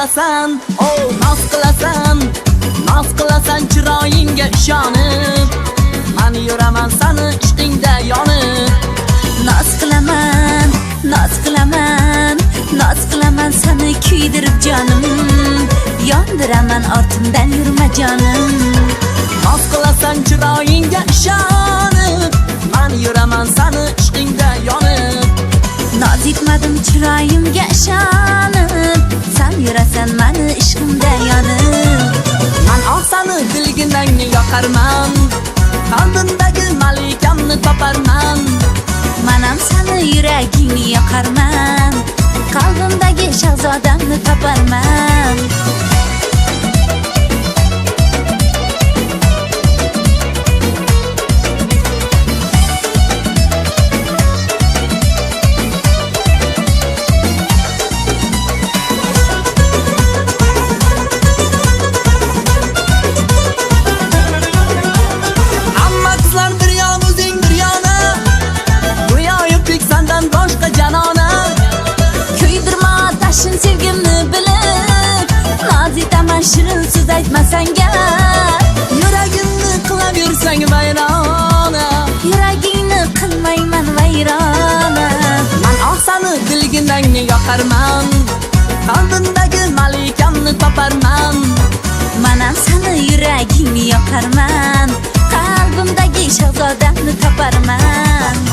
qilasan, oh noz qilasan, noz qilasan chiroyingga ishonib. Men yuraman seni ishqingda yonib. Noz qilaman, noz qilaman, noz qilaman seni kuydirib jonim. Yondiraman ortimdan yurma jonim. Noz qilasan chiroyingga ishonib. Men yuraman seni ishqingda yonib. Noz etmadim chiroyimga ishonib, sen yurasan meni ishqimda yonib. Men seni dilginangni yoqarman, qalbimdagi malikamni toparman. Manam seni yuragingni yoqarman, qalbimdagi shahzodamni toparman. Shirin so'z aytmasang gap, yuragimni qilaversang vayrona. Yuragingni qilmayman vayrona. Men seni dilginangni yoqarman, qalbimdagi malikamni toparman. Manam seni yuragingni yoqarman, qalbimdagi shahzodamni toparman.